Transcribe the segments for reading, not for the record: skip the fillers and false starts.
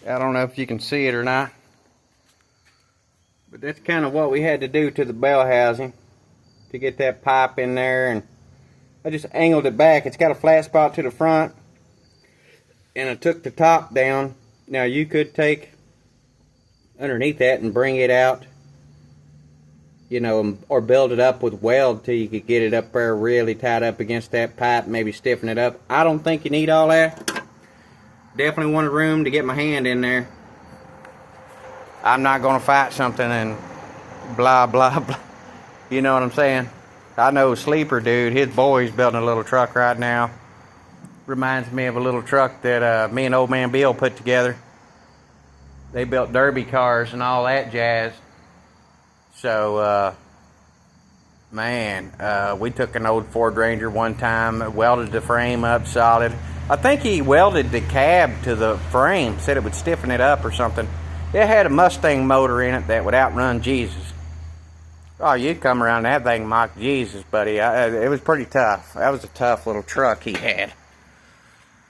I don't know if you can see it or not, but that's kind of what we had to do to the bell housing to get that pipe in there. And I just angled it back. It's got a flat spot to the front, and I took the top down. Now you could take underneath that and bring it out, you know, or build it up with weld till you could get it up there really tight up against that pipe, maybe stiffen it up. I don't think you need all that. Definitely wanted room to get my hand in there. I'm not going to fight something and blah, blah, blah. You know what I'm saying? I know Sleeper Dude, his boy's building a little truck right now. Reminds me of a little truck that me and Old Man Bill put together. They built derby cars and all that jazz. So, man, we took an old Ford Ranger one time, welded the frame up solid. I think he welded the cab to the frame, said it would stiffen it up or something. It had a Mustang motor in it that would outrun Jesus. Oh, you'd come around that thing and mock Jesus, buddy. It was pretty tough. That was a tough little truck he had.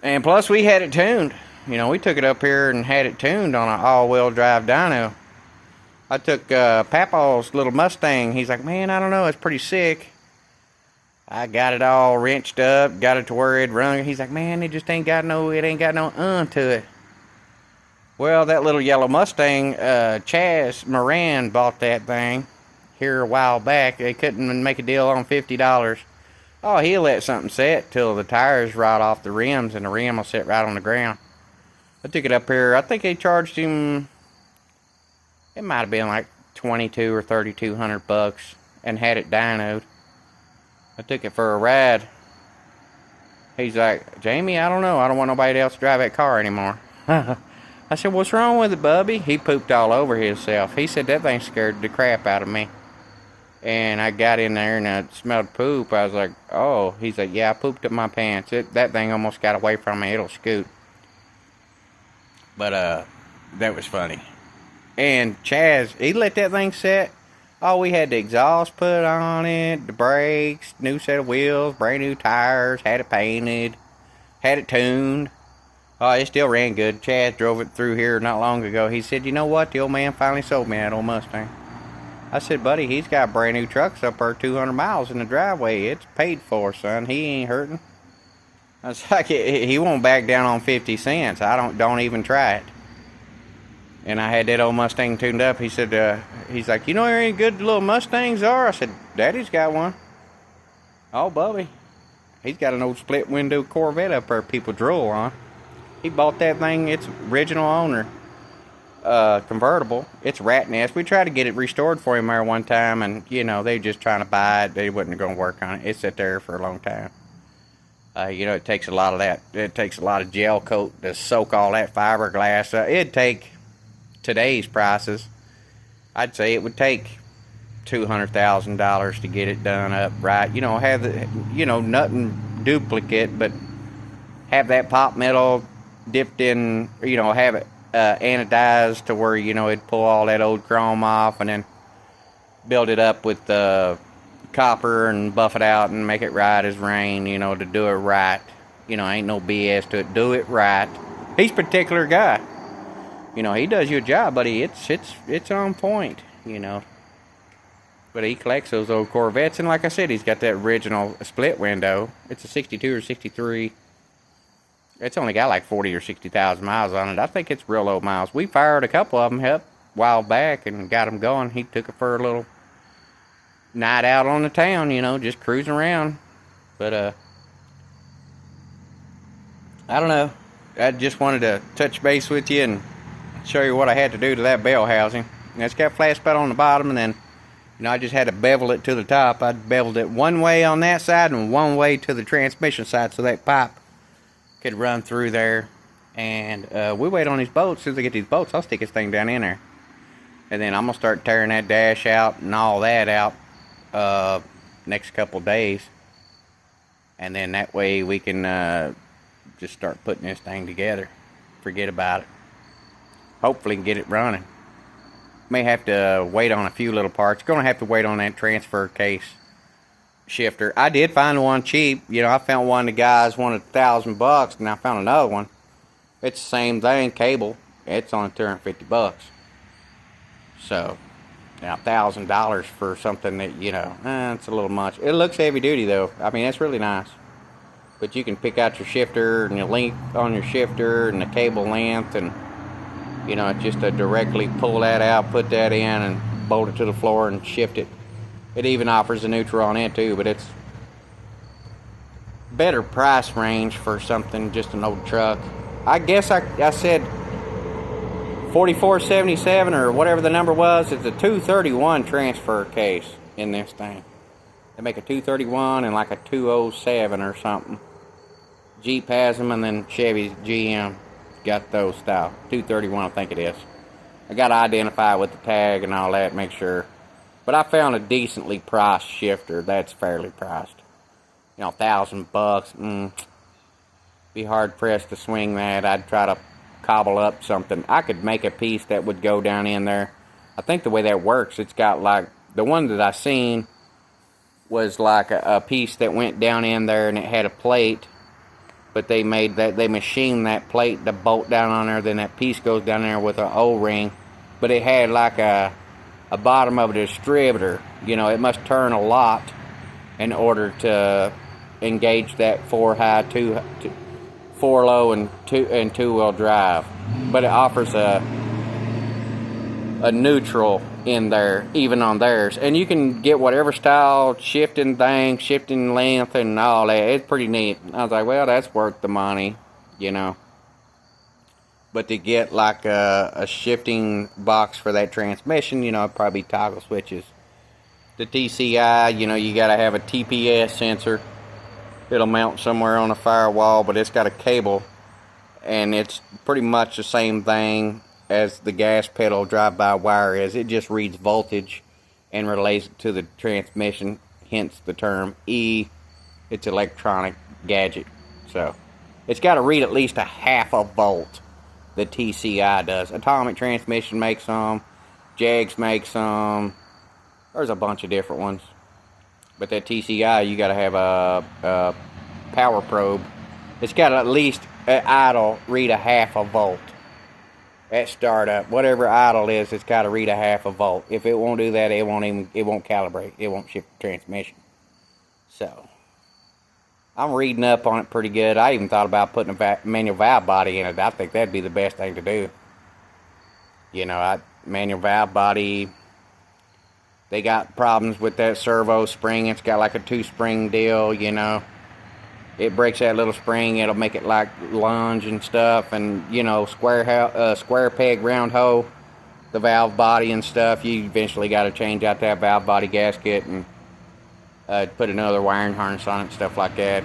And plus, we had it tuned. You know, we took it up here and had it tuned on an all-wheel drive dyno. I took Papaw's little Mustang. He's like, man, I don't know, it's pretty sick. I got it all wrenched up, got it to where it run. He's like, man, it ain't got no to it. Well, that little yellow Mustang, Chaz Moran bought that thing here a while back. They couldn't make a deal on $50. Oh, he'll let something set till the tires rot off the rims and the rim will sit right on the ground. I took it up here. I think they charged him, it might have been like $2,200 or $3,200 and had it dynoed. I took it for a ride. He's like, Jamie, I don't know. I don't want nobody else to drive that car anymore. I said, what's wrong with it, Bubby? He pooped all over himself. He said that thing scared the crap out of me. And I got in there and I smelled poop. I was like, oh. He's like, yeah, I pooped up my pants. That thing almost got away from me. It'll scoot. But that was funny. And Chaz, he let that thing set. Oh, we had the exhaust put on it, the brakes, new set of wheels, brand new tires, had it painted, had it tuned. Oh, it still ran good. Chaz drove it through here not long ago. He said, you know what? The old man finally sold me that old Mustang. I said, buddy, he's got brand new trucks up there 200 miles in the driveway. It's paid for, son. He ain't hurting. I was like, he won't back down on 50 cents. Don't even try it. And I had that old Mustang tuned up. He said, he's like, you know how any good little Mustangs are? I said, Daddy's got one. Oh, Bubby. He's got an old split window Corvette up there people drool on. He bought that thing, its original owner, convertible. It's rat nest. We tried to get it restored for him there one time, and, you know, they were just trying to buy it. They wasn't going to work on it. It sat there for a long time. You know, it takes a lot of that. It takes a lot of gel coat to soak all that fiberglass. It'd take today's prices, I'd say it would take $200,000 to get it done up right. You know, have the, you know, nothing duplicate, but have that pop metal dipped in, you know, have it anodized to where, you know, it'd pull all that old chrome off, and then build it up with copper and buff it out and make it right as rain, you know, to do it right. You know, ain't no BS to it. Do it right. He's a particular guy. You know, he does your job, buddy. It's on point, you know. But he collects those old Corvettes, and like I said, he's got that original split window. It's a 62 or 63. It's only got like 40 or 60,000 miles on it. I think it's real low miles. We fired a couple of them a while back and got them going. He took it for a little night out on the town, you know, just cruising around. But, I don't know. I just wanted to touch base with you and show you what I had to do to that bell housing. And it's got flat spot on the bottom, and then, you know, I just had to bevel it to the top. I beveled it one way on that side and one way to the transmission side so that pipe could run through there. And we wait on these bolts. As soon as I get these bolts, I'll stick this thing down in there. And then I'm going to start tearing that dash out and all that out next couple days. And then that way we can just start putting this thing together. Forget about it. Hopefully get it running. May have to wait on a few little parts. Gonna have to wait on that transfer case shifter. I did find one cheap. You know, I found one the guys wanted $1,000, and I found another one. It's the same thing, cable. It's only $250. So, now $1,000 for something that, it's a little much. It looks heavy duty though. I mean, it's really nice. But you can pick out your shifter and your length on your shifter and the cable length, and just to directly pull that out, put that in, and bolt it to the floor and shift it. It even offers a neutral on it too, but it's better price range for something, just an old truck. I guess I said $44.77 or whatever the number was. It's a 231 transfer case in this thing. They make a 231 and like a 207 or something. Jeep has them, and then Chevy GM got those style. 231, I think it is. I got to identify it with the tag and all that, make sure. But I found a decently priced shifter that's fairly priced. $1,000. Be hard pressed to swing that. I'd try to cobble up something. I could make a piece that would go down in there. I think the way that works, it's got like the one that I seen was like a piece that went down in there, and it had a plate, but they machined that plate to bolt down on there. Then that piece goes down there with an O-ring, but it had like a bottom of a distributor. It must turn a lot in order to engage that 4 high, 4 low, and 2-wheel drive. But it offers a neutral in there, even on theirs, and you can get whatever style shifting length and all that. It's pretty neat. I was like, well, that's worth the money, but to get like a shifting box for that transmission, probably toggle switches. The TCI, you gotta have a TPS sensor. It'll mount somewhere on a firewall, but it's got a cable, and it's pretty much the same thing as the gas pedal drive-by-wire is. It just reads voltage and relays it to the transmission, hence the term E. It's electronic gadget. So it's got to read at least a half a volt. The TCI does. Atomic Transmission makes them. Jags makes them. There's a bunch of different ones. But that TCI, you got to have a power probe. It's got to at least at idle read a half a volt. At startup, whatever idle is, it's got to read a half a volt. If it won't do that, it won't calibrate. It won't shift the transmission. So I'm reading up on it pretty good. I even thought about putting a manual valve body in it. I think that'd be the best thing to do. Manual valve body. They got problems with that servo spring. It's got like a 2-spring deal. It breaks that little spring. It'll make it like lunge and stuff, and square peg round hole, the valve body and stuff. You eventually got to change out that valve body gasket and put another wiring harness on it and stuff like that.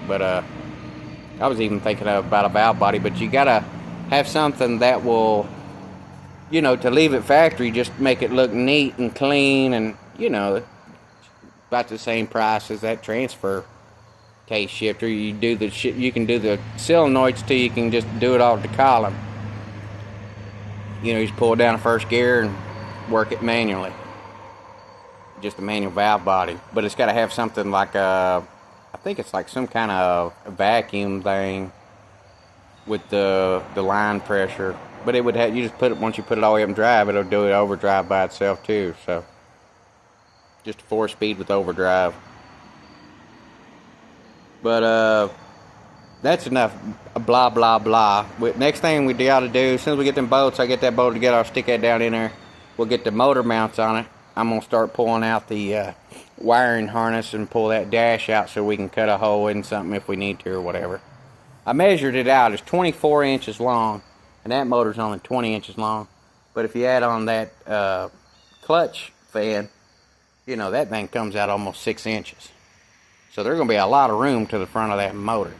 But I was even thinking about a valve body, but you gotta have something that will, to leave it factory, just make it look neat and clean, and about the same price as that transfer case shifter. You can do the solenoids too. You can just do it all at the column. You just pull down the first gear and work it manually. Just a manual valve body, but it's got to have something like I think it's like some kind of vacuum thing with the line pressure. But it would have, you just put it, once you put it all the way up and drive, it'll do it overdrive by itself too. So just a 4-speed with overdrive. But that's enough blah blah blah. Next thing we got to do, as soon as we get them bolts, I get that bolt together, I'll stick that down in there. We'll get the motor mounts on it. I'm going to start pulling out the wiring harness and pull that dash out so we can cut a hole in something if we need to or whatever. I measured it out. It's 24 inches long, and that motor's only 20 inches long. But if you add on that clutch fan, that thing comes out almost 6 inches. So there's going to be a lot of room to the front of that motor.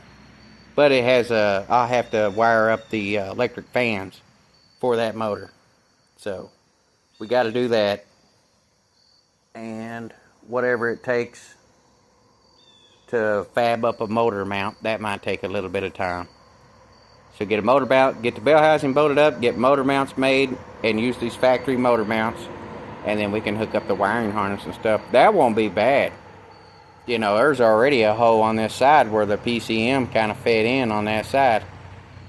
But it has I'll have to wire up the electric fans for that motor. So we got to do that. And whatever it takes to fab up a motor mount, that might take a little bit of time. So get a motor mount, get the bell housing bolted up, get motor mounts made, and use these factory motor mounts, and then we can hook up the wiring harness and stuff. That won't be bad. There's already a hole on this side where the PCM kind of fed in on that side.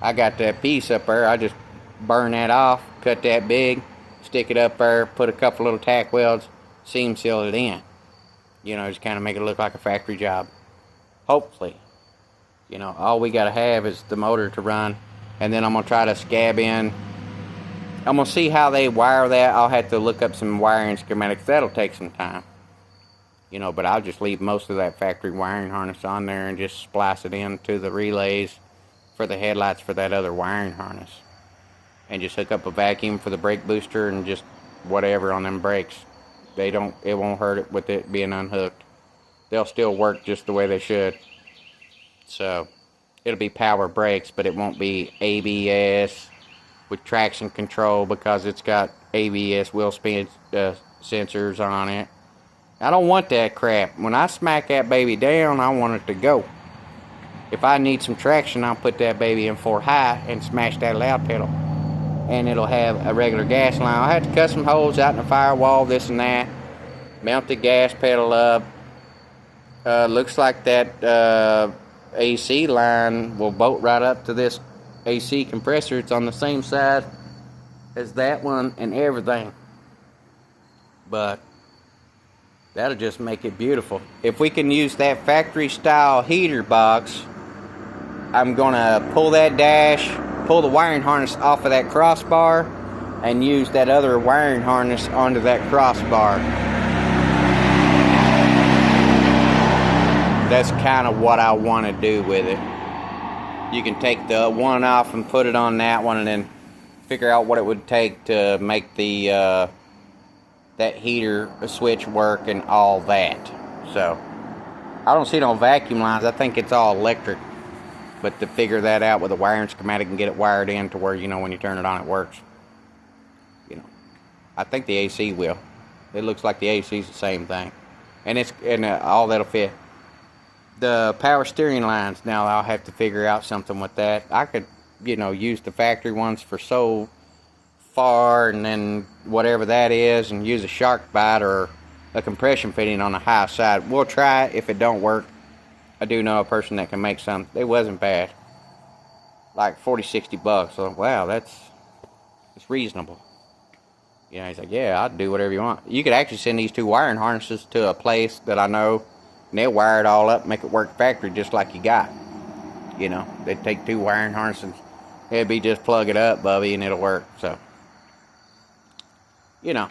I got that piece up there. I just burn that off, cut that big, stick it up there, put a couple little tack welds, seam seal it in. You know, just kind of make it look like a factory job. Hopefully. You know, all we got to have is the motor to run. And then I'm going to try to scab in. I'm going to see how they wire that. I'll have to look up some wiring schematics. That'll take some time. You know, but I'll just leave most of that factory wiring harness on there and just splice it into the relays for the headlights for that other wiring harness. And just hook up a vacuum for the brake booster and just whatever on them brakes. It won't hurt it with it being unhooked. They'll still work just the way they should. So it'll be power brakes, but it won't be ABS with traction control because it's got ABS wheel spin sensors on it. I don't want that crap. When I smack that baby down, I want it to go. If I need some traction, I'll put that baby in 4 high and smash that loud pedal. And it'll have a regular gas line. I'll have to cut some holes out in the firewall, this and that. Mount the gas pedal up. Looks like that AC line will bolt right up to this AC compressor. It's on the same side as that one and everything. But that'll just make it beautiful. If we can use that factory style heater box, I'm gonna pull that dash, pull the wiring harness off of that crossbar, and use that other wiring harness onto that crossbar. That's kind of what I want to do with it. You can take the one off and put it on that one, and then figure out what it would take to make the that heater switch work and all that. So I don't see no vacuum lines. I think it's all electric. But to figure that out with a wiring schematic and get it wired in to where, you know, when you turn it on, it works. You know, I think the AC will. It looks like the AC is the same thing, and all that'll fit. The power steering lines, now I'll have to figure out something with that. I could, you know, use the factory ones for so far, and then whatever that is, and use a shark bite or a compression fitting on the high side. We'll try it. If it don't work, I do know a person that can make some. It wasn't bad, like $40-$60. So wow, it's reasonable. You know, he's like, yeah, I'll do whatever you want. You could actually send these 2 wiring harnesses to a place that I know, and they'll wire it all up, make it work factory just like you got. You know, they'd take 2 wiring harnesses, it'd be just plug it up, Bubby, and it'll work. So, you know,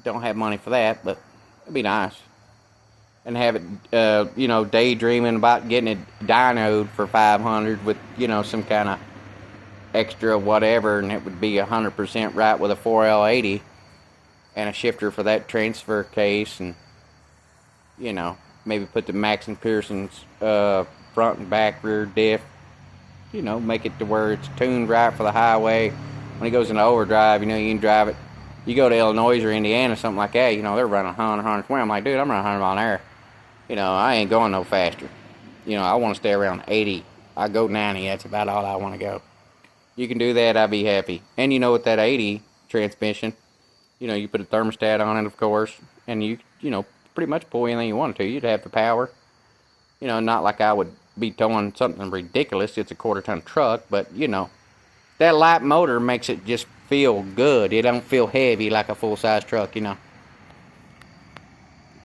don't have money for that, but it'd be nice. And have it, you know, daydreaming about getting it dynoed for $500 with, you know, some kind of extra whatever, and it would be 100% right with a 4L80 and a shifter for that transfer case, and, you know, maybe put the Max and Pearson's front and back rear diff, you know, make it to where it's tuned right for the highway. When it goes into overdrive, you know, you can drive it. You go to Illinois or Indiana, something like that, you know, they're running 100, 120. I'm like, dude, I'm running 100 mile an hour. You know, I ain't going no faster. You know, I want to stay around 80. I go 90. That's about all I want to go. You can do that, I'll be happy. And you know, with that 80 transmission, you know, you put a thermostat on it, of course, and you know, pretty much pull anything you wanted to. You'd have the power. You know, not like I would be towing something ridiculous. It's a 1/4-ton truck, but, you know, that light motor makes it just feel good. It don't feel heavy like a full-size truck, you know.